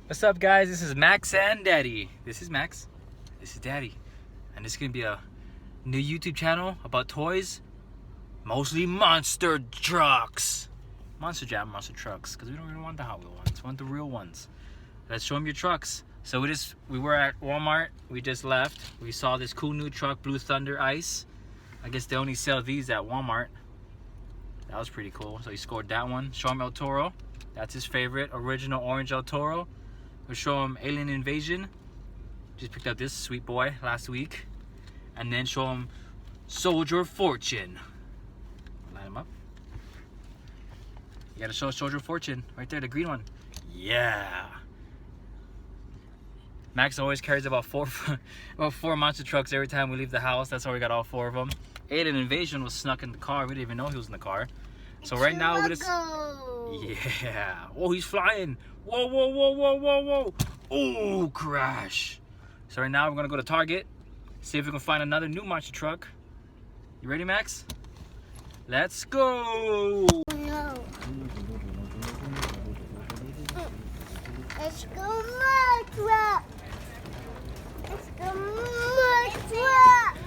What's up, guys? This is Max and Daddy. This is Max. This is Daddy. And this is going to be a new YouTube channel about toys. Mostly monster trucks. Monster Jam, monster trucks. Because we don't really want the Hot Wheel ones. We want the real ones. Let's show them your trucks. So we were at Walmart. We just left. We saw this cool new truck, Blue Thunder Ice. I guess they only sell these at Walmart. That was pretty cool. So he scored that one. Show him El Toro. That's his favorite. Original orange El Toro. We'll show him Alien Invasion. Just picked up this sweet boy last week. And then show him Soldier of Fortune. Line him up. You gotta show Soldier of Fortune. Right there, the green one. Yeah. Max always carries about four monster trucks every time we leave the house. That's why we got all 4 of them. Alien Invasion was snuck in the car. We didn't even know he was in the car. So right now we just... Yeah. Oh, he's flying. Whoa, whoa, whoa, whoa, whoa, whoa. Oh, crash. So right now we're going to go to Target. See if we can find another new monster truck. You ready, Max? Let's go. No. Let's go, my truck. Let's go, my truck.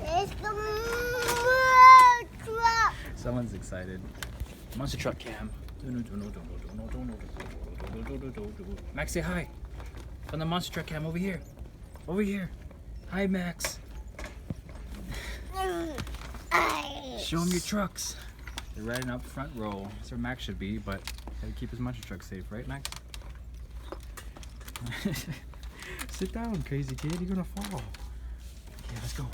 Let's go, my truck. Someone's excited. Monster truck cam. Max, say hi. On the monster truck cam over here. Over here. Hi, Max. Show him your trucks. They're right in up front row. That's where Max should be, but gotta keep his monster truck safe, right, Max? Sit down, crazy kid. You're gonna fall. Okay, let's go.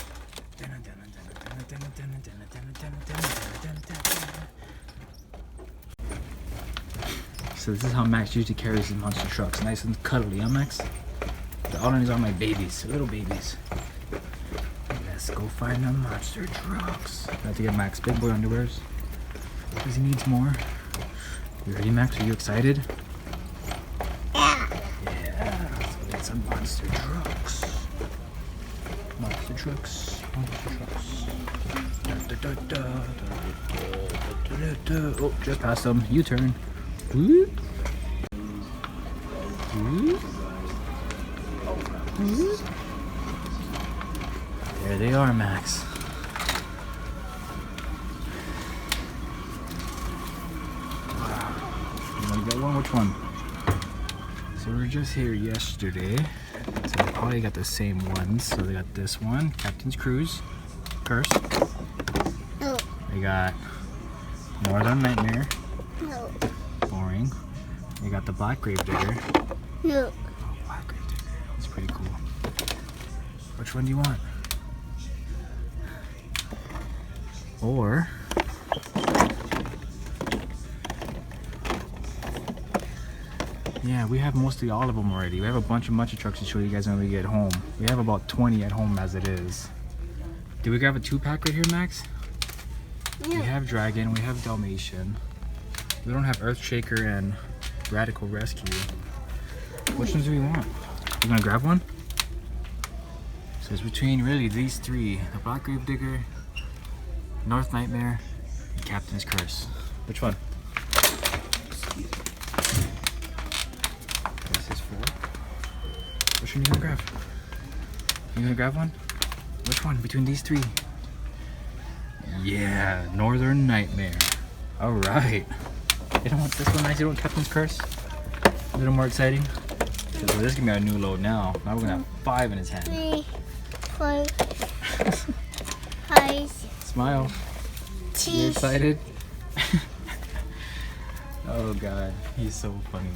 So this is how Max usually carries his monster trucks. Nice and cuddly, huh, Max? All of these are my babies, little babies. Let's go find the monster trucks. I have to get Max big boy underwears because he needs more. You ready, Max? Are you excited? Yeah. Let's go get some monster trucks. Monster trucks. Monster trucks. Oh, just passed them. U-turn. Whoop. Whoop. There they are, Max. Wow. You want to get one? Which one? So we were just here yesterday. So they probably got the same ones. So they got this one, Captain's Cruise, Curse. No. They got Northern Nightmare. No. Boring. They got the Black Gravedigger. No. Oh, Black Gravedigger. That's pretty cool. Which one do you want? Or yeah, we have mostly all of them already. We have a bunch of monster trucks to show you guys when we get home. We have about 20 at home as it is. Did we grab a 2-pack right here, Max? No. We have Dragon, we have Dalmatian. We don't have Earthshaker and Radical Rescue. Which ones do we want? You gonna grab one? So it's between really these 3. The Black Gravedigger, North Nightmare, and Captain's Curse. Which one? This is 4. Which one are you gonna grab? You gonna grab one? Which one between these 3? Yeah, Northern Nightmare. Alright. You don't want this one nice? You don't want Captain's Curse? A little more exciting? Because this is gonna be our new load now. Now we're gonna have 5 in his hand. 3, 4, 5, Smile. You 6. excited? Oh god, he's so funny.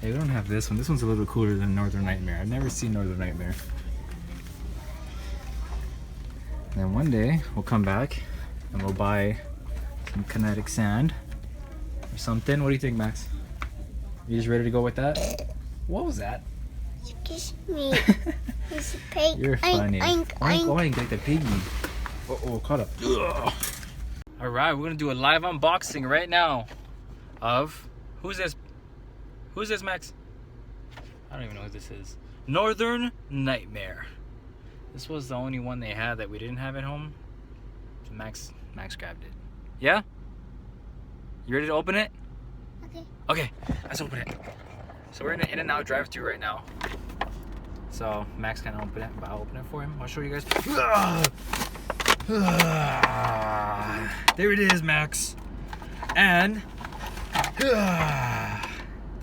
Hey, we don't have this one. This one's a little cooler than Northern Nightmare. I've never seen Northern Nightmare. And then one day we'll come back and we'll buy some kinetic sand or something. What do you think, Max? You just ready to go with that? What was that? Excuse me. It's a pig. You're funny. Oink, Oink, oink. oink, like the piggy. Uh-oh, caught up. Alright, we're gonna do a live unboxing right now of... Who's this? Who's this, Max? I don't even know who this is. Northern Nightmare. This was the only one they had that we didn't have at home. So Max grabbed it. Yeah? You ready to open it? Okay. Okay, let's open it. So we're in an In-N-Out drive-thru right now. So Max can't open it, but I'll open it for him. I'll show you guys. There it is, Max. And the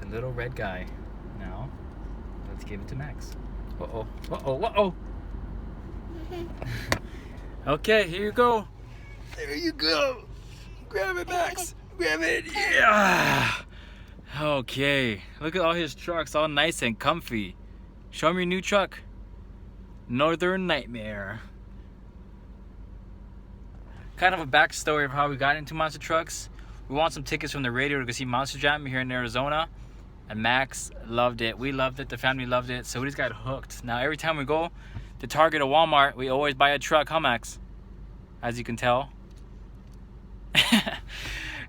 little red guy. Now, let's give it to Max. Uh-oh, uh-oh, uh-oh. Okay, here you go. There you go. Grab it, Max. Grab it. Yeah. Okay, look at all his trucks, all nice and comfy. Show him your new truck. Northern Nightmare. Kind of a backstory of how we got into monster trucks. We won some tickets from the radio to go see Monster Jam here in Arizona. And Max loved it. We loved it. The family loved it. So we just got hooked. Now every time we go to Target or Walmart, we always buy a truck. Huh, Max? As you can tell.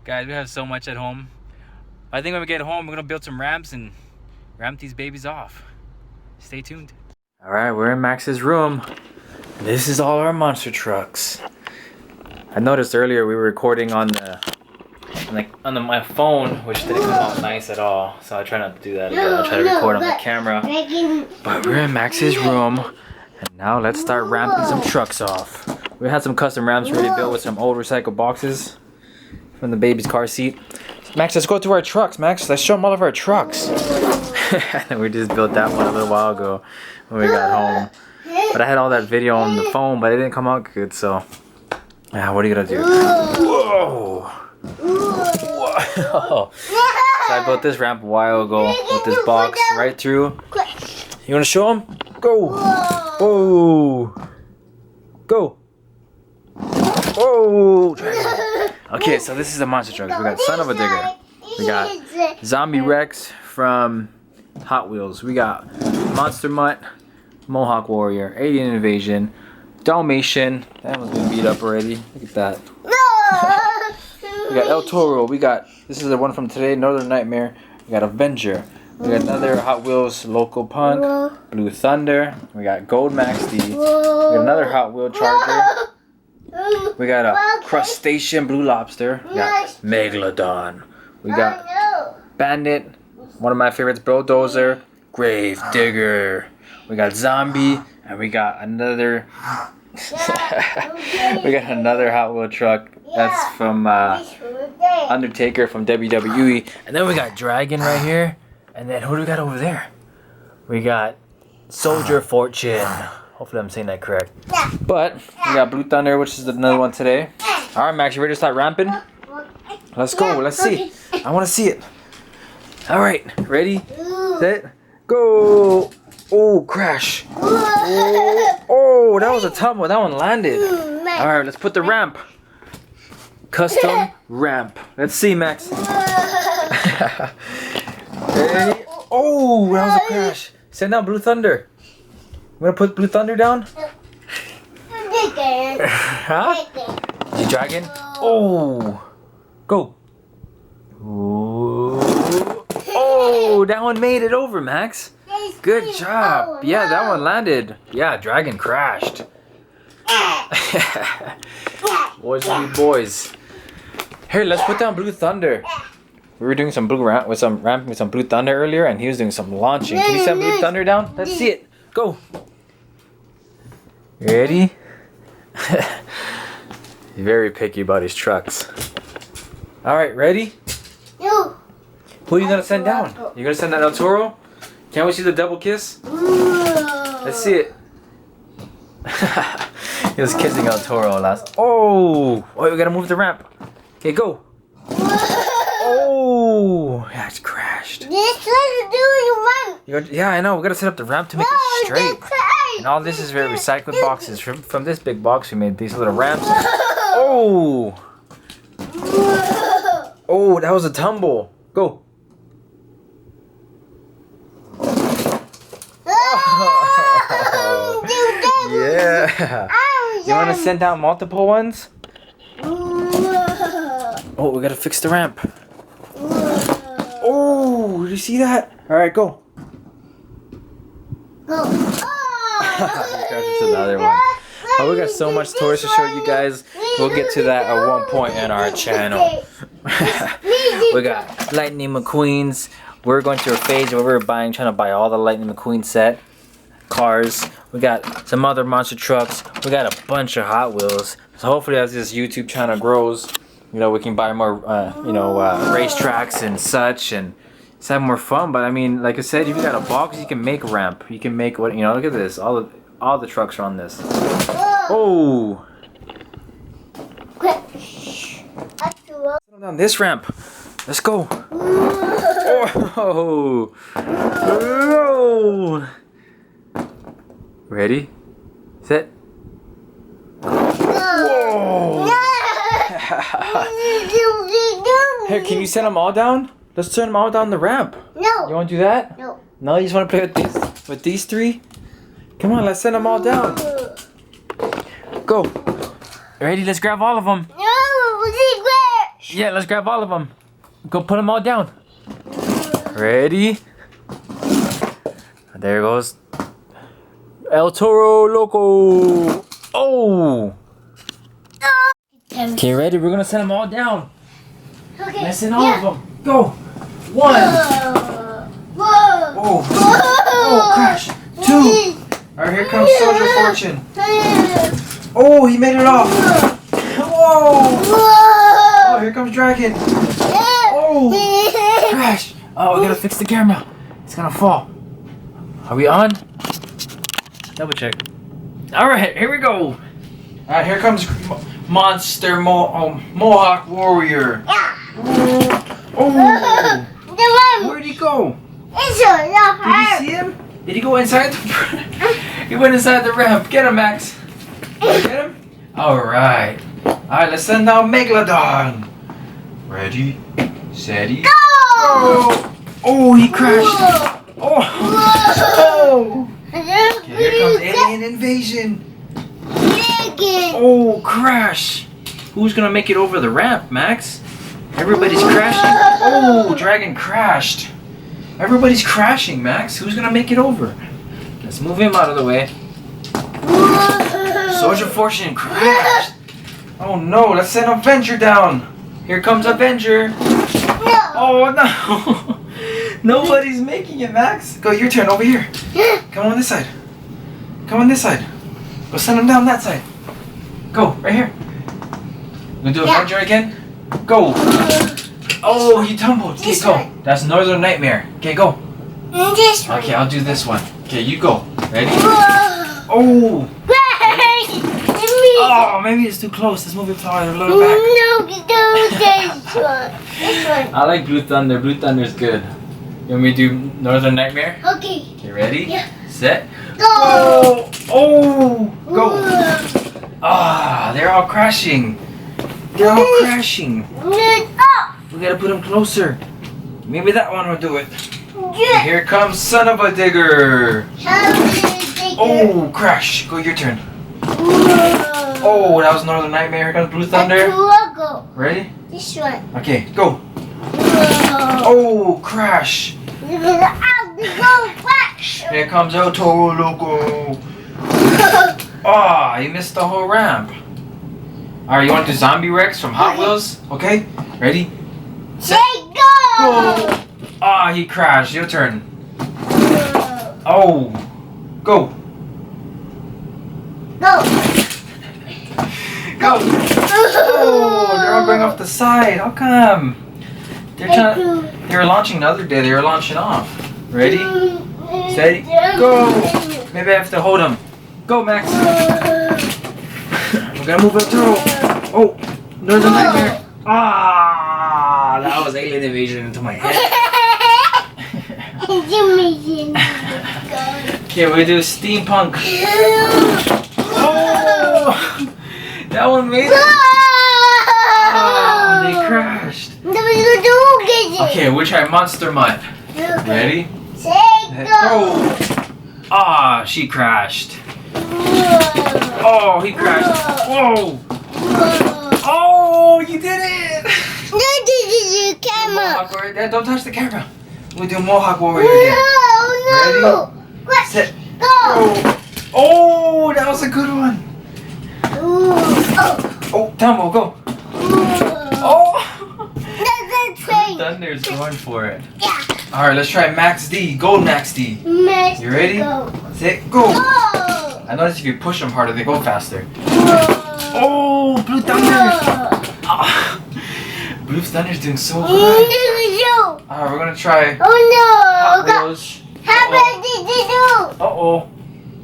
Guys, we have so much at home. I think when we get home, we're going to build some ramps and ramp these babies off. Stay tuned. Alright, we're in Max's room. This is all our monster trucks. I noticed earlier we were recording on my phone, which didn't come out nice at all. So I try not to do that again. I try to record on the camera. But we're in Max's room. And now let's start ramping some trucks off. We had some custom ramps already built with some old recycled boxes from the baby's car seat. Max, let's go to our trucks, Max. Let's show them all of our trucks. We just built that one a little while ago when we got home. But I had all that video on the phone, but it didn't come out good, so... Yeah, what are you gonna do? Whoa! Whoa! So I built this ramp a while ago with this box right through. You wanna show them? Go! Whoa! Go! Whoa! Okay, so this is the monster trucks. We got Son of a Digger. We got Zombie Rex from Hot Wheels. We got Monster Mutt, Mohawk Warrior, Alien Invasion, Dalmatian. That one's been beat up already. Look at that. We got El Toro. This is the one from today, Northern Nightmare. We got Avenger. We got another Hot Wheels Local Punk, Blue Thunder. We got Gold Max D. We got another Hot Wheel Charger. We got a Crustacean Blue Lobster. We got Megalodon. We got Bandit. One of my favorites, Bulldozer. Grave Digger. We got Zombie. And we got another... we got another Hot Wheel truck. That's from Undertaker from WWE. And then we got Dragon right here. And then who do we got over there? We got Soldier Fortune. Hopefully I'm saying that correct. But we got Blue Thunder, which is another one today. Alright, Max, you ready to start ramping? Let's go. Let's see. I want to see it. Alright, ready, set, go. Oh, crash. Oh, that was a tough one. That one landed. Alright, let's put the ramp. Custom ramp. Let's see, Max. Ready? Oh, that was a crash. Send down Blue Thunder. I'm gonna put Blue Thunder down. Huh? You dragging? Oh, go. Ooh. Oh, that one made it over, Max. Good job. Yeah, that one landed. Yeah, Dragon crashed. Boys will be boys. Here, let's put down Blue Thunder. We were doing some ramping with some Blue Thunder earlier, and he was doing some launching. Can you send Blue Thunder down? Let's see it. Go. Ready? Very picky about his trucks. Alright, ready? No. Who are you gonna send down? You gonna send down El Toro? Can't we see the double kiss? Let's see it. He was kissing El Toro last. Oh! Oh, we gotta move the ramp. Okay, go. Oh! Yeah, it's crashed. This one doing one. Yeah, I know. We gotta set up the ramp to make it straight. And all this is very recycled boxes. From this big box, we made these little ramps. Oh! Oh, that was a tumble. Go. Yeah. You want to send out multiple ones? Oh, we gotta fix the ramp. Oh, did you see that? All right, go. That's another one. Oh, we got so much toys to show you guys. We'll get to that at one point in our channel. We got Lightning McQueen's. We're going through a phase where we're trying to buy all the Lightning McQueen set cars. We got some other monster trucks. We got a bunch of Hot Wheels. So hopefully as this YouTube channel grows, you know, we can buy more, racetracks and such, and just have more fun. But I mean, like I said, if you got a box, you can make a ramp. You can make what, you know, look at this. All the trucks are on this. Oh. Down this ramp. Let's go. Oh. Oh. Ready? Set. Whoa. Here, can you send them all down? Let's turn them all down the ramp. No. You want to do that? No. No, you just want to play with these three? Come on, let's send them all down. Go. Ready? Let's grab all of them. No, secret. Yeah, let's grab all of them. Go put them all down. Ready? There goes El Toro Loco. Oh. Okay, ready? We're gonna send them all down. Okay. Let's send all of them. Go. One. Whoa. Oh. Oh, crash. Two. All right, here comes Soldier Fortune. Oh, he made it off. Whoa. Oh, here comes Dragon. Oh. Crash. Oh, we gotta fix the camera. It's gonna fall. Are we on? Double check. All right, here we go. All right, here comes Monster Mohawk Warrior. Oh. Where'd he go? Did you see him? Did he go inside the He went inside the ramp. Get him, Max. Get him? Alright. Alright, let's send out Megalodon. Ready, steady, go! Oh, he crashed. Oh. Okay, here comes Alien Invasion. Oh, crash. Who's gonna make it over the ramp, Max? Everybody's crashing. Oh, Dragon crashed. Everybody's crashing, Max. Who's gonna make it over? Let's move him out of the way. Soldier Fortune crashed. Oh no, let's send Avenger down. Here comes Avenger. Oh no. Nobody's making it, Max. Go, your turn over here. Come on this side. Come on this side. Go send him down that side. Go, right here. You gonna do Avenger again? Go. Oh, he tumbled. Okay, go. That's Northern Nightmare. Okay, go. Okay, I'll do this one. Okay, you go. Ready? Oh. Oh, maybe it's too close. Let's move it farther, a little back. No, this one. This one. I like Blue Thunder. Blue Thunder's good. You want me to do Northern Nightmare? Okay. Okay, ready? Yeah. Set. Go. Oh. Go. Ah, they're all crashing. They're all crashing. We gotta put them closer. Maybe that one will do it. Yeah. Here comes Son of a Digger. Oh, crash. Go, your turn. Oh, that was Northern Nightmare. Here comes Blue Thunder. Ready? This one. Okay, go. Oh, crash. Here comes El Toro Loco. Oh, you missed the whole ramp. Alright, you want to do Zombie Rex from Hot Wheels? Okay, ready? Set. Go! Ah, he crashed. Your turn. Oh, go. Go. Go. Oh, they're all going off the side. How come? They were launching the other day. They were launching off. Ready? Steady. Go. Maybe I have to hold them. Go, Max. We're gonna move up through. Oh, there's a nightmare. Ah, that was Alien Invasion into my head. Okay, we do Steampunk. Oh, that one made it. Oh, they crashed. Okay, we'll try Monster Mutt. Ready? Go. Ah, she crashed. Oh, he crashed. Whoa. Oh, you did it. Mohawk Warrior. Don't touch the camera. We'll do Mohawk Warrior again. No. Ready? Set. Go. Oh, that was a good one. Oh, Dumbo, go. Oh! That's a train. Thunder's going for it. Yeah. All right, let's try Max D. Go, Max D. Let's You ready? go. Set, go. Whoa. I noticed if you push them harder, they go faster. Whoa. Oh, Blue Thunder. Whoa. Ah. Blue Thunder's doing so good. No. All right, we're gonna try Oh Hot no. Wheels. How about did you Uh-oh.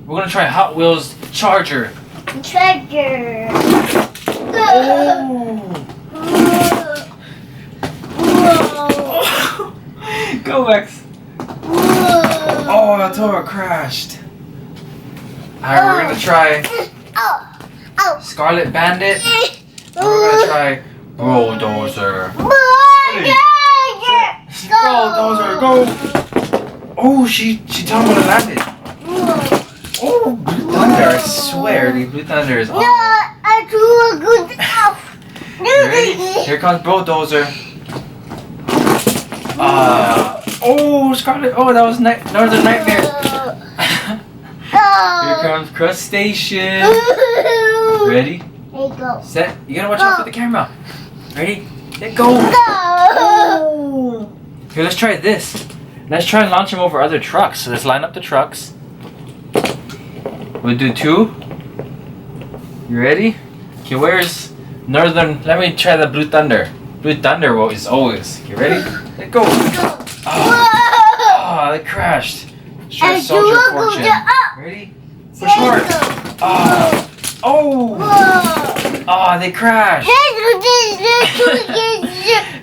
We're gonna try Hot Wheels Charger. do? Treasure. Oh. Whoa. Go, Max. Whoa. Oh, the Toro crashed. All right, we're gonna try Oh. Oh. Scarlet Bandit. And we're gonna try Bulldozer. Bulldozer, go. Oh, she tumbled and landed. Oh, Blue Thunder, I swear, the Blue Thunder is No, on. I threw a good off. Ready? Here comes Bulldozer. Oh, Scarlet. Oh, that was another nightmare. Here comes Crustacean. Ready? There you go. Set. You gotta watch out for the camera. Ready? Let go. Go. Oh. Here, let's try this. Let's try and launch them over other trucks. So let's line up the trucks. We'll do 2. You ready? Okay, where's Northern? Let me try the Blue Thunder. Blue Thunder is always. You ready? Let go. Oh, they crashed. Let's try And Soldier you will go Fortune. up. Ready? Push hard. Oh. Oh, they crashed.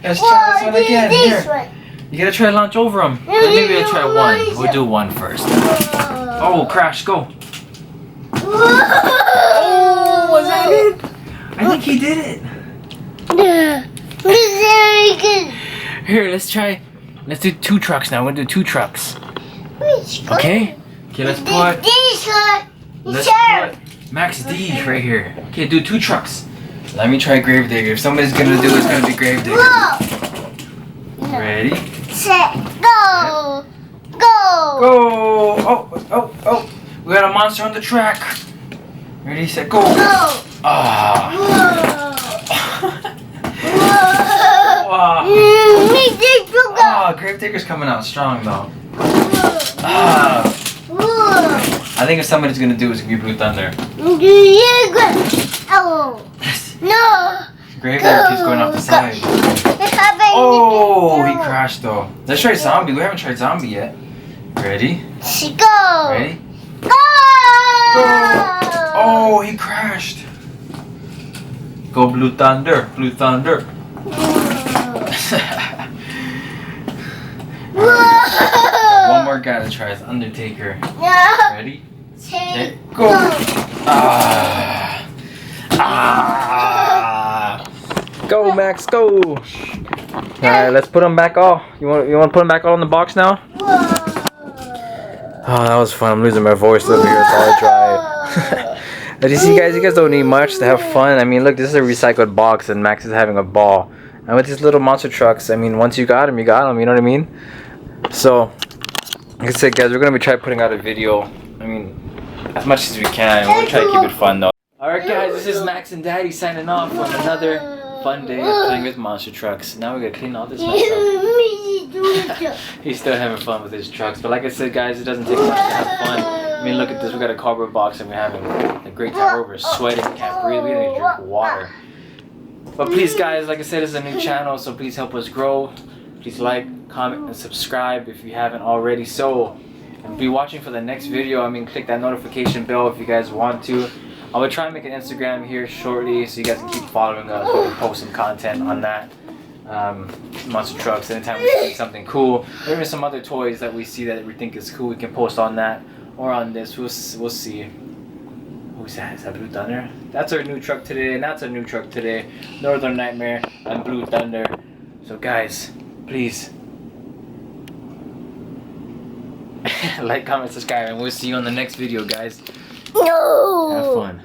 Let's try this one again. Here. You gotta try to launch over them. Maybe we'll try 1. We'll do 1 first. Oh, crash, go. Oh, was that it? I think he did it. Here, let's try. Let's do 2 trucks now. We're gonna do 2 trucks. Okay? Okay, let's put Max D right here. Okay, do 2 trucks. Let me try Gravedigger. If somebody's gonna do it, it's gonna be Gravedigger. Ready? Set, go, go. Go! Oh! We got a monster on the track. Ready, set, go! Go. Ah! Whoa. Wow! Make this go. Ah, Gravedigger's coming out strong though. Ah! Whoa. I think if somebody's gonna do it, it's gonna be Blue Thunder. Oh. No. Gravedigger keeps going off the side. Oh, he crashed though. Let's try Zombie. We haven't tried Zombie yet. Ready? Go. Ready? Go. Oh, he crashed. Go Blue Thunder. Blue Thunder. One more guy to try is Undertaker. Ready? Set, go. Ah. Go, Max, go. Alright, let's put them back all. You want to put them back all in the box now? Oh, that was fun. I'm losing my voice over here. It's all dry. But you see, you guys don't need much to have fun. I mean, look, this is a recycled box, and Max is having a ball. And with these little monster trucks, I mean, once you got them, you got them. You know what I mean? So, like I said, guys, we're gonna be trying putting out a video. I mean, as much as we can. We're gonna try to keep it fun, though. All right, guys, this is Max and Daddy signing off on another fun day of playing with monster trucks. Now we gotta clean all this mess up. He's still having fun with his trucks, but like I said, guys, it doesn't take much to have fun. I mean, look at this. We got a cardboard box, and we're having a great time. We're sweating, can't breathe. We don't even drink water. But please, guys, like I said, it's a new channel, so please help us grow. Please like, comment, and subscribe if you haven't already. So, and be watching for the next video. I mean, click that notification bell if you guys want to. I will try and make an Instagram here shortly, so you guys can keep following us. We'll post some content on that. Monster trucks. Anytime we see something cool, or even some other toys that we see that we think is cool, we can post on that or on this. We'll see. Who's that? Is that Blue Thunder? That's our new truck today, and that's our new truck today. Northern Nightmare and Blue Thunder. So guys, please like, comment, subscribe, and we'll see you on the next video, guys. No. Have fun.